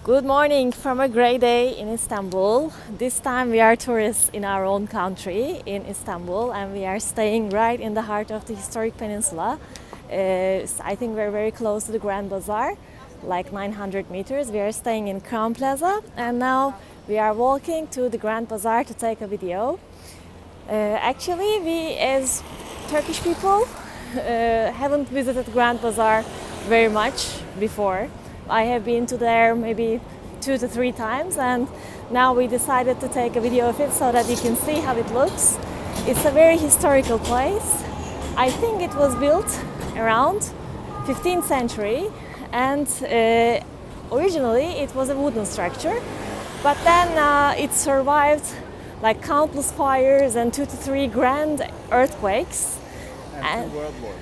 Good morning from a grey day in Istanbul. This time we are tourists in our own country, in Istanbul, and we are staying right in the heart of the historic peninsula. I think we're very close to the Grand Bazaar, like 900 meters. We are staying in Crown Plaza, and now we are walking to the Grand Bazaar to take a video. Actually, we as Turkish people haven't visited Grand Bazaar very much before. I have been to there maybe 2 to 3 times, and now we decided to take a video of it so that you can see how it looks. It's a very historical place. I think it was built around 15th century, and originally it was a wooden structure, but then it survived like countless fires and 2 to 3 grand earthquakes and 2 world wars.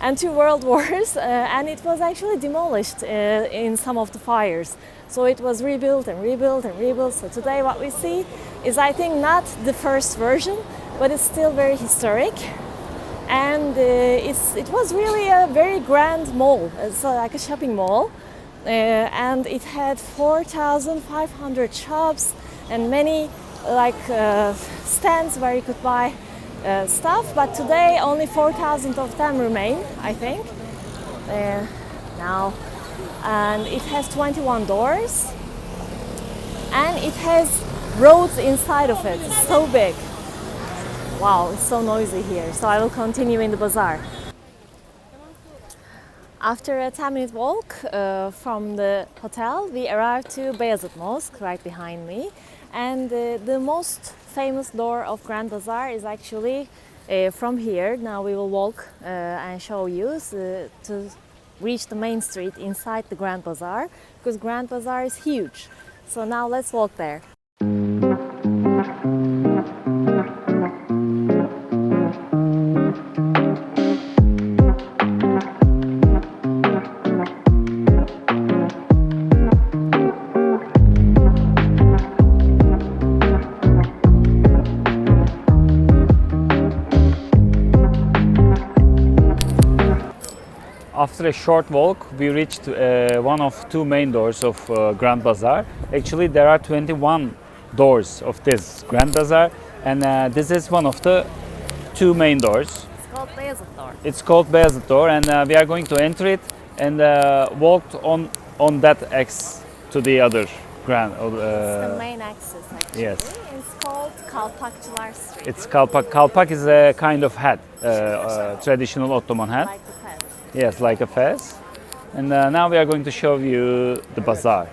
And 2 world wars, and it was actually demolished in some of the fires. So it was rebuilt and rebuilt and rebuilt. So today what we see is, I think, not the first version, but it's still very historic. And it was really a very grand mall. It's like a shopping mall. And it had 4,500 shops and many stands where you could buy stuff, but today only 4,000 of them remain, I think. Now, and it has 21 doors, and it has roads inside of it. It's so big. Wow, it's so noisy here. So I will continue in the bazaar. After a 10-minute walk from the hotel, we arrived to Beyazıt Mosque right behind me. And the most famous door of Grand Bazaar is actually from here. Now we will walk and show you to reach the main street inside the Grand Bazaar, because Grand Bazaar is huge. So now let's walk there. After a short walk, we reached one of 2 main doors of Grand Bazaar. Actually, there are 21 doors of this Grand Bazaar, and this is one of the 2 main doors. It's called Beyazıt Door. It's called Beyazıt Door, and we are going to enter it and walk on that X to the other Grand. It's the main axis, actually. Yes. It's called Kalpakçılar Street. It's Kalpak. Kalpak is a kind of hat, traditional Ottoman hat. Like the fence. Yes, like a fez. And now we are going to show you the bazaar.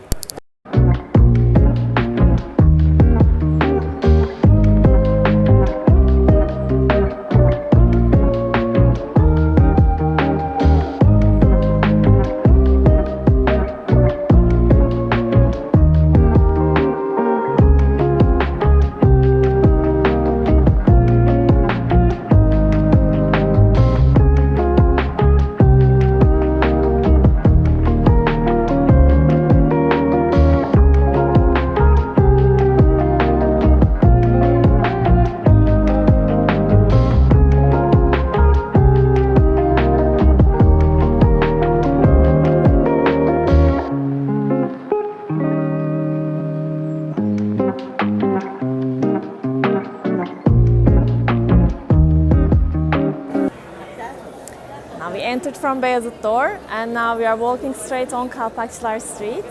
Entered from Beyazıt Door, and now we are walking straight on Kalpakçılar Street.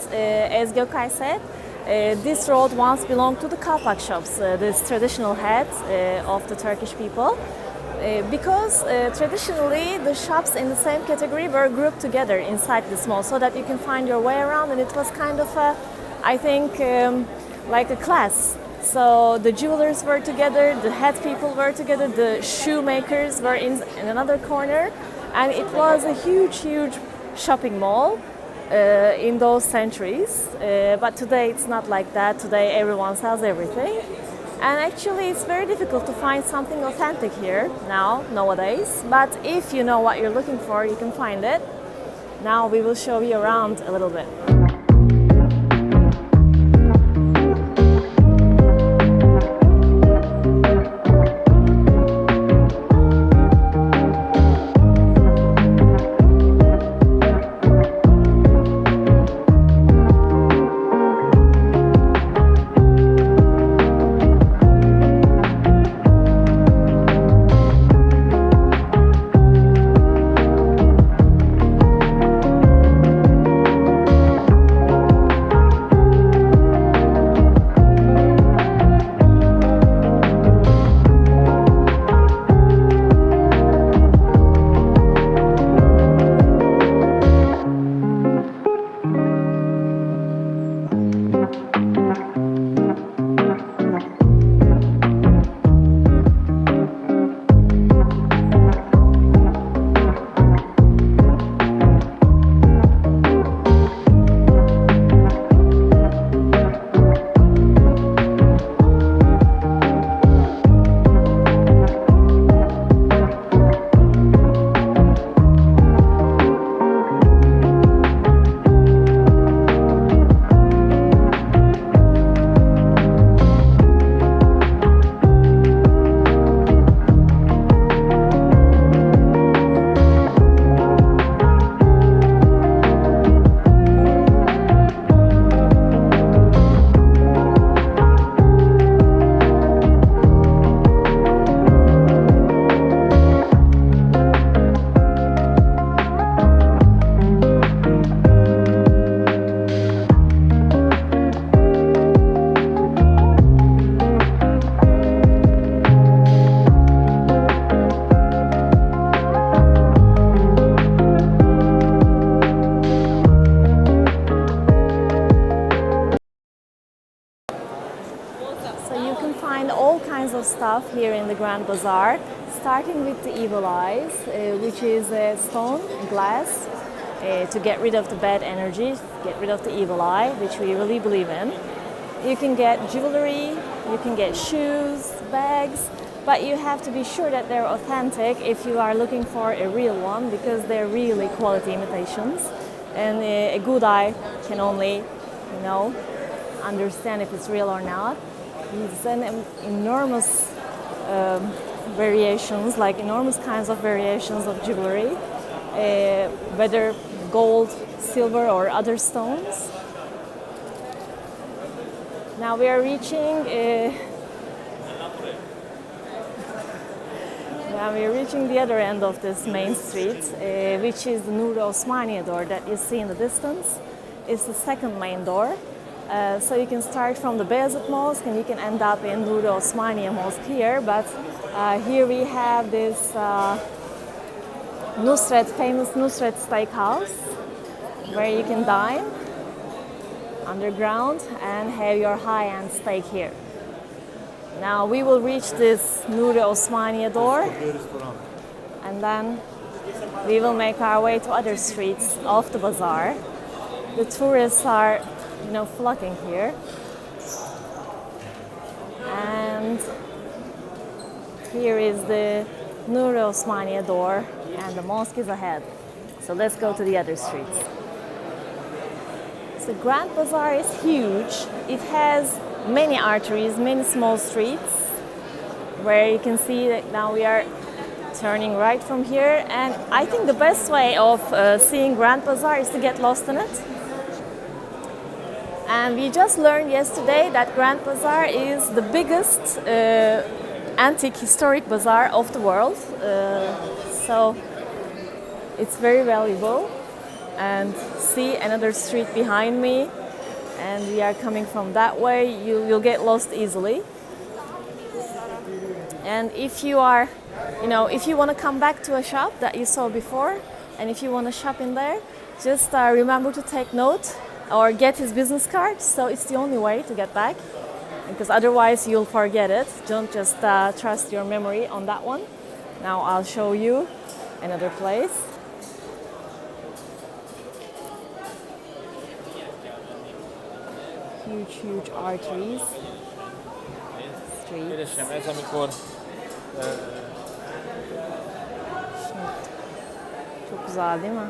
As Gökay said, this road once belonged to the Kalpak shops, this traditional hats of the Turkish people, because traditionally the shops in the same category were grouped together inside this mall so that you can find your way around, and it was kind of a, I think, like a class. So the jewelers were together, the hat people were together, the shoemakers were in another corner. And it was a huge, huge shopping mall in those centuries. But today it's not like that. Today everyone sells everything. And actually it's very difficult to find something authentic here nowadays. But if you know what you're looking for, you can find it. Now we will show you around a little bit. kinds of stuff here in the Grand Bazaar, starting with the evil eyes, which is a stone, glass, to get rid of the bad energy, get rid of the evil eye, which we really believe in. You can get jewelry, you can get shoes, bags, but you have to be sure that they're authentic if you are looking for a real one, because they're really quality imitations. And a good eye can only, understand if it's real or not. It's an enormous variations, like enormous kinds of variations of jewelry, whether gold, silver, or other stones. Now we are reaching the other end of this main street, which is the Nur Osmaniye door that you see in the distance. It's the second main door. So you can start from the Beyazıt Mosque and you can end up in Nur Osmaniye Mosque here. But here we have this famous Nusret Steakhouse, where you can dine underground and have your high-end steak here. Now we will reach this Nur Osmaniye door, and then we will make our way to other streets of the bazaar. The tourists are, flocking here, and here is the Nur Osmaniye door, and the mosque is ahead. So let's go to the other streets. The Grand Bazaar is huge. It has many arteries, many small streets, where you can see that now we are turning right from here. And I think the best way of seeing Grand Bazaar is to get lost in it. And we just learned yesterday that Grand Bazaar is the biggest antique historic bazaar of the world. So it's very valuable. And see another street behind me, and we are coming from that way. You'll get lost easily. And if you are, if you want to come back to a shop that you saw before, and if you want to shop in there, just remember to take note or get his business card. So it's the only way to get back, because otherwise you'll forget it. Don't just trust your memory on that one. Now I'll show you another place. Huge arteries, streets. Çok güzel değil mi?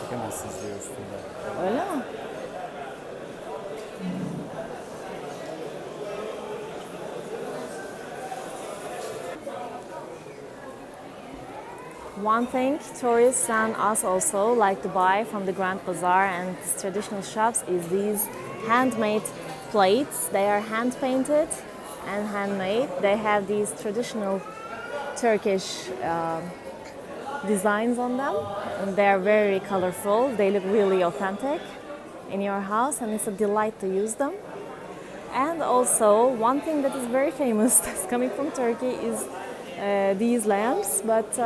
Çekemezsiniz diyor üstünde. Öyle mi? One thing tourists and us also like to buy from the Grand Bazaar and these traditional shops is these handmade plates. They are hand painted and handmade. They have these traditional Turkish designs on them, and they are very colorful. They look really authentic in your house, and it's a delight to use them. And also one thing that is very famous that's coming from Turkey is these lamps, but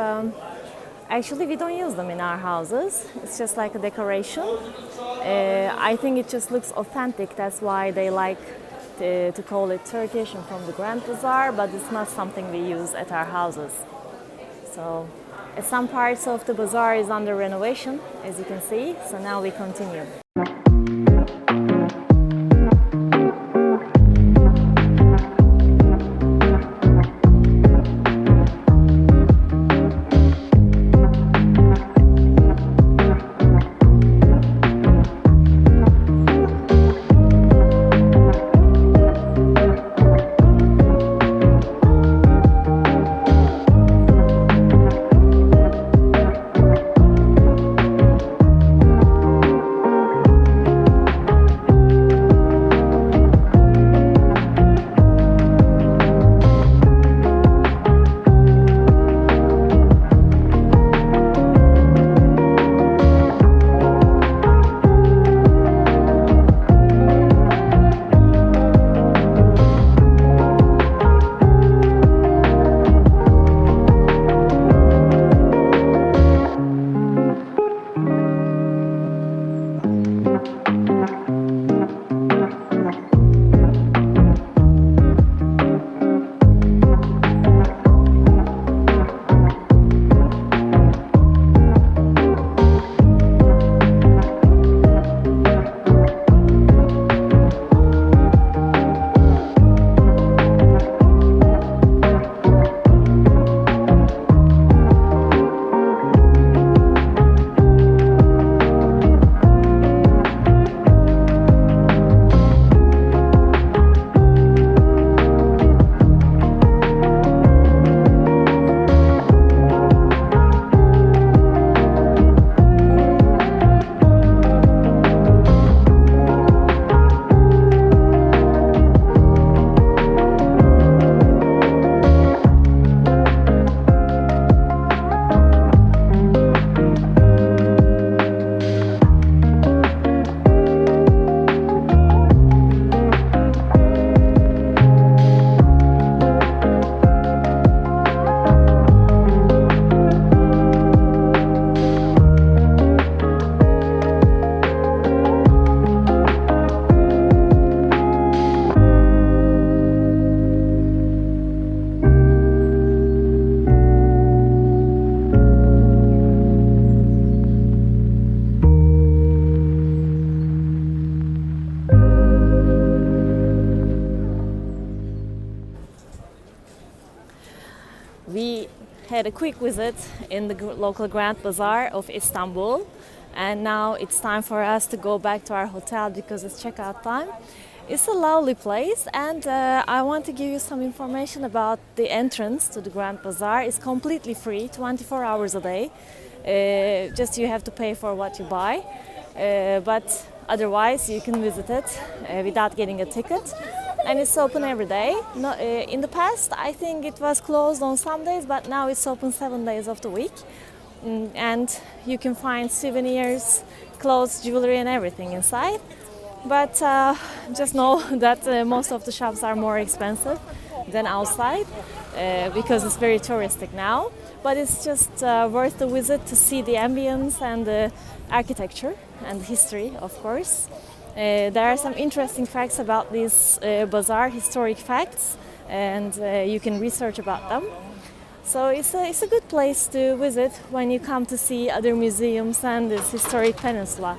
actually we don't use them in our houses. It's just like a decoration. I think it just looks authentic. That's why they like to call it Turkish and from the Grand Bazaar, but it's not something we use at our houses. So some parts of the bazaar is under renovation, as you can see. So now we continue. had a quick visit in the local Grand Bazaar of Istanbul, and now it's time for us to go back to our hotel because it's checkout time. It's a lovely place, and I want to give you some information about the entrance to the Grand Bazaar. It's completely free, 24 hours a day. Just you have to pay for what you buy, but otherwise you can visit it without getting a ticket. And it's open every day. No, in the past, I think it was closed on some days, but now it's open 7 days of the week. And you can find souvenirs, clothes, jewelry, and everything inside. But just know that most of the shops are more expensive than outside because it's very touristic now. But it's just worth the visit to see the ambience and the architecture and history, of course. There are some interesting facts about this bazaar, historic facts, and you can research about them. So it's a good place to visit when you come to see other museums and this historic peninsula.